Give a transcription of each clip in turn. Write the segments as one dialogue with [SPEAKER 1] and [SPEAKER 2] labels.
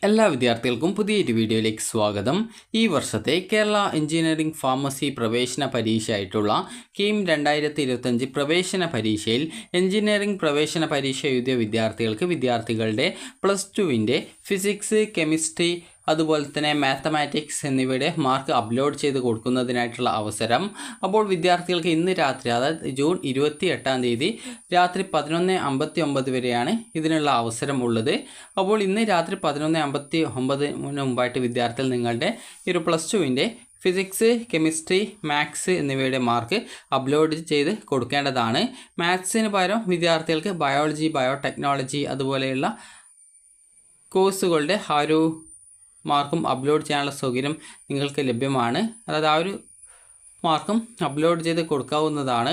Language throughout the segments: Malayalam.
[SPEAKER 1] എല്ലാ വിദ്യാർത്ഥികൾക്കും പുതിയൊരു വീഡിയോയിലേക്ക് സ്വാഗതം. ഈ വർഷത്തെ കേരള എഞ്ചിനീയറിംഗ് ഫാർമസി പ്രവേശന പരീക്ഷയായിട്ടുള്ള കീം 2025 പ്രവേശന പരീക്ഷയിൽ എഞ്ചിനീയറിംഗ് പ്രവേശന പരീക്ഷ എഴുതിയ വിദ്യാർത്ഥികളുടെ +2-ൻ്റെ ഫിസിക്സ്, കെമിസ്ട്രി, അതുപോലെ തന്നെ മാത്തമാറ്റിക്സ് എന്നിവയുടെ മാർക്ക് അപ്ലോഡ് ചെയ്ത് കൊടുക്കുന്നതിനായിട്ടുള്ള അവസരം അപ്പോൾ വിദ്യാർത്ഥികൾക്ക് ഇന്ന് രാത്രി, അതായത് ജൂൺ 28 രാത്രി 11:59 വരെയാണ് ഇതിനുള്ള അവസരം ഉള്ളത്. അപ്പോൾ ഇന്ന് രാത്രി 11:59 മുമ്പായിട്ട് വിദ്യാർത്ഥികൾ നിങ്ങളുടെ ഈ ഒരു +2-ൻ്റെ ഫിസിക്സ്, കെമിസ്ട്രി, മാത്സ് എന്നിവയുടെ മാർക്ക് അപ്ലോഡ് ചെയ്ത് കൊടുക്കേണ്ടതാണ്. മാത്സിന് പകരം വിദ്യാർത്ഥികൾക്ക് ബയോളജി, ബയോടെക്നോളജി അതുപോലെയുള്ള കോഴ്സുകളുടെ ആ ഒരു മാർക്കും അപ്ലോഡ് ചെയ്യാനുള്ള സൗകര്യം നിങ്ങൾക്ക് ലഭ്യമാണ്. അതായത് ആ ഒരു മാർക്കും അപ്ലോഡ് ചെയ്ത് കൊടുക്കാവുന്നതാണ്.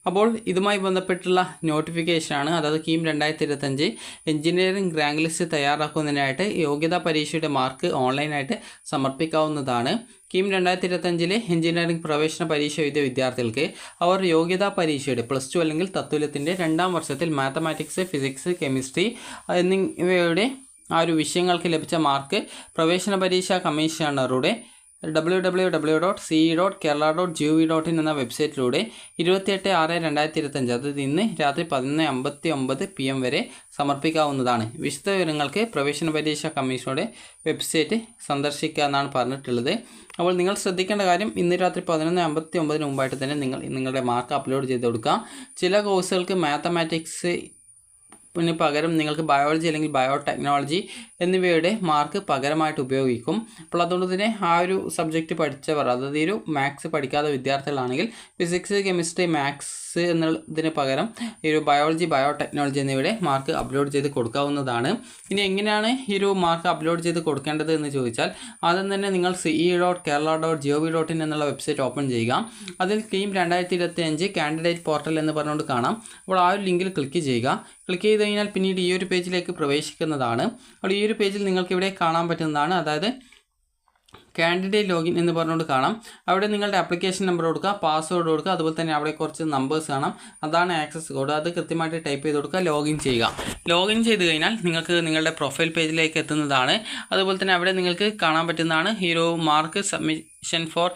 [SPEAKER 1] അപ്പോൾ ഇതുമായി ബന്ധപ്പെട്ടുള്ള നോട്ടിഫിക്കേഷനാണ്. അതായത് കീം 2025 എഞ്ചിനീയറിംഗ് റാങ്ക് ലിസ്റ്റ് തയ്യാറാക്കുന്നതിനായിട്ട് യോഗ്യതാ പരീക്ഷയുടെ മാർക്ക് ഓൺലൈനായിട്ട് സമർപ്പിക്കാവുന്നതാണ്. കീം 2025 എഞ്ചിനീയറിംഗ് പ്രവേശന പരീക്ഷ എഴുതിയ വിദ്യാർത്ഥികൾക്ക് അവർ യോഗ്യതാ പരീക്ഷയുടെ +2 അല്ലെങ്കിൽ തത്തുല്യത്തിൻ്റെ 2ാം വർഷത്തിൽ മാത്തമാറ്റിക്സ്, ഫിസിക്സ്, കെമിസ്ട്രി എന്നിവയുടെ ആ ഒരു വിഷയങ്ങൾക്ക് ലഭിച്ച മാർക്ക് പ്രവേശന പരീക്ഷാ കമ്മീഷണറുടെ www.ce.kerala.gov.in എന്ന വെബ്സൈറ്റിലൂടെ 28/6/2025 അതായത് ഇന്ന് രാത്രി 11:59 PM വരെ സമർപ്പിക്കാവുന്നതാണ്. വിശദ വിവരങ്ങൾക്ക് പ്രവേശന പരീക്ഷാ കമ്മീഷനുടെ വെബ്സൈറ്റ് സന്ദർശിക്കുക എന്നാണ് പറഞ്ഞിട്ടുള്ളത്. അപ്പോൾ നിങ്ങൾ ശ്രദ്ധിക്കേണ്ട കാര്യം, ഇന്ന് രാത്രി 11:59 മുമ്പായിട്ട് തന്നെ നിങ്ങളുടെ മാർക്ക് അപ്ലോഡ് ചെയ്ത് കൊടുക്കുക. ചില കോഴ്സുകൾക്ക് മാത്തമാറ്റിക്സ് പകരം നിങ്ങൾക്ക് ബയോളജി അല്ലെങ്കിൽ ബയോടെക്നോളജി എന്നിവയുടെ മാർക്ക് പകരമായിട്ട് ഉപയോഗിക്കും. അപ്പോൾ അതുകൊണ്ട് തന്നെ ആ ഒരു സബ്ജക്റ്റ് പഠിച്ചവർ, അതായത് ഈ ഒരു മാത്സ് പഠിക്കാത്ത വിദ്യാർത്ഥികളാണെങ്കിൽ ഫിസിക്സ്, കെമിസ്ട്രി, മാത്സ് എന്നതിന് പകരം ഈ ഒരു ബയോളജി, ബയോടെക്നോളജി എന്നിവയുടെ മാർക്ക് അപ്ലോഡ് ചെയ്ത് കൊടുക്കാവുന്നതാണ്. ഇനി എങ്ങനെയാണ് ഈ ഒരു മാർക്ക് അപ്ലോഡ് ചെയ്ത് കൊടുക്കേണ്ടത് എന്ന് ചോദിച്ചാൽ, ആദ്യം തന്നെ നിങ്ങൾ ce.kerala.gov.in എന്നുള്ള വെബ്സൈറ്റ് ഓപ്പൺ ചെയ്യുക. അതിൽ കീം 2025 കാൻഡിഡേറ്റ് പോർട്ടൽ എന്ന് പറഞ്ഞുകൊണ്ട് കാണാം. അപ്പോൾ ആ ഒരു ലിങ്കിൽ ക്ലിക്ക് ചെയ്യുക. ക്ലിക്ക് ചെയ്ത് കഴിഞ്ഞാൽ പിന്നീട് ഈ ഒരു പേജിലേക്ക് പ്രവേശിക്കുന്നതാണ്. അപ്പോൾ ഈ ഒരു പേജിൽ നിങ്ങൾക്ക് ഇവിടെ കാണാൻ പറ്റുന്നതാണ്, അതായത് കാൻഡിഡേറ്റ് ലോഗിൻ എന്ന് പറഞ്ഞുകൊണ്ട് കാണാം. അവിടെ നിങ്ങളുടെ ആപ്ലിക്കേഷൻ നമ്പർ കൊടുക്കുക, പാസ്വേഡ് കൊടുക്കുക, അതുപോലെ തന്നെ അവിടെ കുറച്ച് നമ്പേഴ്സ് കാണാം, അതാണ് ആക്സസ് കോഡ്. അത് കൃത്യമായിട്ട് ടൈപ്പ് ചെയ്ത് കൊടുക്കുക, ലോഗിൻ ചെയ്യുക. ലോഗിൻ ചെയ്ത് കഴിഞ്ഞാൽ നിങ്ങൾക്ക് നിങ്ങളുടെ പ്രൊഫൈൽ പേജിലേക്ക് എത്തുന്നതാണ്. അതുപോലെ തന്നെ അവിടെ നിങ്ങൾക്ക് കാണാൻ പറ്റുന്നതാണ് ഈ ഒരു മാർക്ക് സബ്മിഷൻ ഫോർ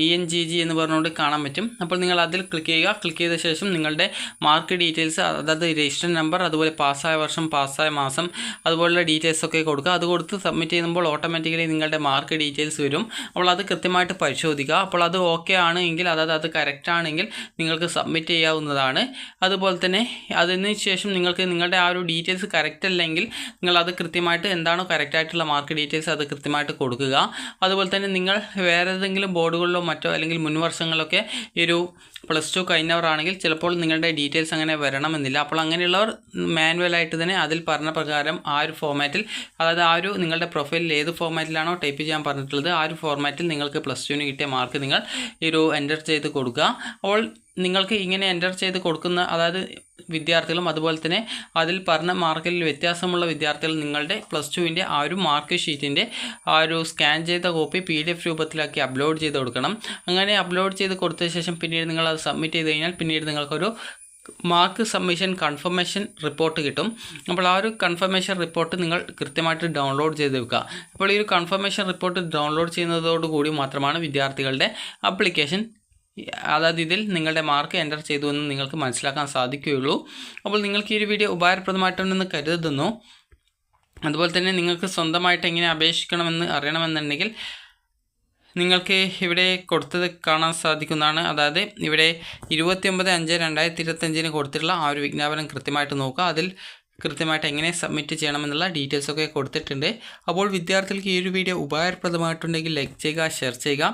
[SPEAKER 1] ENGG എന്ന് പറഞ്ഞുകൊണ്ട് കാണാൻ പറ്റും. അപ്പോൾ നിങ്ങൾ അതിൽ ക്ലിക്ക് ചെയ്യുക. ക്ലിക്ക് ചെയ്ത ശേഷം നിങ്ങളുടെ മാർക്ക് ഡീറ്റെയിൽസ്, അതായത് രജിസ്റ്റർ നമ്പർ, അതുപോലെ പാസ്സായ വർഷം, പാസ്സായ മാസം, അതുപോലുള്ള ഡീറ്റെയിൽസ് ഒക്കെ കൊടുക്കുക. അത് കൊടുത്ത് സബ്മിറ്റ് ചെയ്യുമ്പോൾ ഓട്ടോമാറ്റിക്കലി നിങ്ങളുടെ മാർക്ക് ഡീറ്റെയിൽസ് വരും. അപ്പോൾ അത് കൃത്യമായിട്ട് പരിശോധിക്കുക. അപ്പോൾ അത് ഓക്കെ ആണെങ്കിൽ, അതായത് അത് കറക്റ്റ് ആണെങ്കിൽ നിങ്ങൾക്ക് സബ്മിറ്റ് ചെയ്യാവുന്നതാണ്. അതുപോലെ തന്നെ അതിന് ശേഷം നിങ്ങൾക്ക് നിങ്ങളുടെ ആ ഒരു ഡീറ്റെയിൽസ് കറക്റ്റ് അല്ലെങ്കിൽ നിങ്ങൾ അത് കൃത്യമായിട്ട് എന്താണോ കറക്റ്റായിട്ടുള്ള മാർക്ക് ഡീറ്റെയിൽസ് അത് കൃത്യമായിട്ട് കൊടുക്കുക. അതുപോലെ തന്നെ നിങ്ങൾ വേറെ ഏതെങ്കിലും ബോർഡുകളിലോ മറ്റോ അല്ലെങ്കിൽ മുൻ വർഷങ്ങളിലൊക്കെ ഈ ഒരു +2 കഴിഞ്ഞവരാണെങ്കിൽ ചിലപ്പോൾ നിങ്ങളുടെ ഡീറ്റെയിൽസ് അങ്ങനെ വരണമെന്നില്ല. അപ്പോൾ അങ്ങനെയുള്ളവർ മാനുവലായിട്ട് തന്നെ അതിൽ പറഞ്ഞ പ്രകാരം ആ ഒരു ഫോമാറ്റിൽ, അതായത് ആ ഒരു നിങ്ങളുടെ പ്രൊഫൈലിൽ ഏത് ഫോമാറ്റിലാണോ ടൈപ്പ് ചെയ്യാൻ പറഞ്ഞിട്ടുള്ളത് ആ ഒരു ഫോർമാറ്റിൽ നിങ്ങൾക്ക് +2-ന് കിട്ടിയ മാർക്ക് നിങ്ങൾ ഈ ഒരു എൻ്റർ ചെയ്ത് കൊടുക്കുക. അപ്പോൾ നിങ്ങൾക്ക് ഇങ്ങനെ എൻ്റർ ചെയ്ത് കൊടുക്കുന്ന, അതായത് വിദ്യാർത്ഥികളും അതുപോലെ തന്നെ അതിൽ പറഞ്ഞ മാർക്കിൽ വ്യത്യാസമുള്ള വിദ്യാർത്ഥികൾ നിങ്ങളുടെ +2-ൻ്റെ ആ ഒരു മാർക്ക് ഷീറ്റിൻ്റെ ആ ഒരു സ്കാൻ ചെയ്ത കോപ്പി PDF രൂപത്തിലാക്കി അപ്ലോഡ് ചെയ്ത് കൊടുക്കണം. അങ്ങനെ അപ്ലോഡ് ചെയ്ത് കൊടുത്ത ശേഷം പിന്നീട് നിങ്ങൾ അത് സബ്മിറ്റ് ചെയ്ത് കഴിഞ്ഞാൽ പിന്നീട് നിങ്ങൾക്കൊരു മാർക്ക് സബ്മിഷൻ കൺഫർമേഷൻ റിപ്പോർട്ട് കിട്ടും. അപ്പോൾ ആ ഒരു കൺഫർമേഷൻ റിപ്പോർട്ട് നിങ്ങൾ കൃത്യമായിട്ട് ഡൗൺലോഡ് ചെയ്ത് വെക്കുക. അപ്പോൾ ഈ ഒരു കൺഫർമേഷൻ റിപ്പോർട്ട് ഡൗൺലോഡ് ചെയ്യുന്നതോടുകൂടി മാത്രമാണ് വിദ്യാർത്ഥികളുടെ ആപ്ലിക്കേഷൻ, അതായത് ഇതിൽ നിങ്ങളുടെ മാർക്ക് എൻ്റർ ചെയ്തു എന്ന് നിങ്ങൾക്ക് മനസ്സിലാക്കാൻ സാധിക്കുകയുള്ളൂ. അപ്പോൾ നിങ്ങൾക്ക് ഈ ഒരു വീഡിയോ ഉപകാരപ്രദമായിട്ടുണ്ടെന്ന് കരുതുന്നു. അതുപോലെ തന്നെ നിങ്ങൾക്ക് സ്വന്തമായിട്ട് എങ്ങനെ അപേക്ഷിക്കണമെന്ന് അറിയണമെന്നുണ്ടെങ്കിൽ നിങ്ങൾക്ക് ഇവിടെ കൊടുത്തത് കാണാൻ സാധിക്കുന്നതാണ്. അതായത് ഇവിടെ 29/5/2025 കൊടുത്തിട്ടുള്ള ആ ഒരു വിജ്ഞാപനം കൃത്യമായിട്ട് നോക്കുക. അതിൽ കൃത്യമായിട്ട് എങ്ങനെ സബ്മിറ്റ് ചെയ്യണമെന്നുള്ള ഡീറ്റെയിൽസൊക്കെ കൊടുത്തിട്ടുണ്ട്. അപ്പോൾ വിദ്യാർത്ഥികൾക്ക് ഈ ഒരു വീഡിയോ ഉപകാരപ്രദമായിട്ടുണ്ടെങ്കിൽ ലൈക്ക് ചെയ്യുക, ഷെയർ ചെയ്യുക.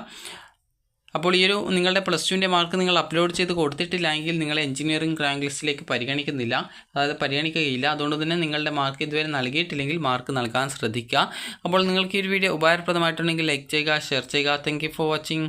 [SPEAKER 1] അപ്പോൾ ഈ ഒരു നിങ്ങളുടെ +2-ൻ്റെ മാർക്ക് നിങ്ങൾ അപ്ലോഡ് ചെയ്ത് കൊടുത്തിട്ടില്ലെങ്കിൽ നിങ്ങളെ എഞ്ചിനീയറിംഗ് റാങ്ക് ലിസ്റ്റിലേക്ക് പരിഗണിക്കുന്നില്ല, അതായത് പരിഗണിക്കുകയില്ല. അതുകൊണ്ട് തന്നെ നിങ്ങളുടെ മാർക്ക് ഇതുവരെ നൽകിയിട്ടില്ലെങ്കിൽ മാർക്ക് നൽകാൻ ശ്രദ്ധിക്കുക. അപ്പോൾ നിങ്ങൾക്ക് ഈ ഒരു വീഡിയോ ഉപകാരപ്രദമായിട്ടുണ്ടെങ്കിൽ ലൈക്ക് ചെയ്യുക, ഷെയർ ചെയ്യുക. Thank you for watching.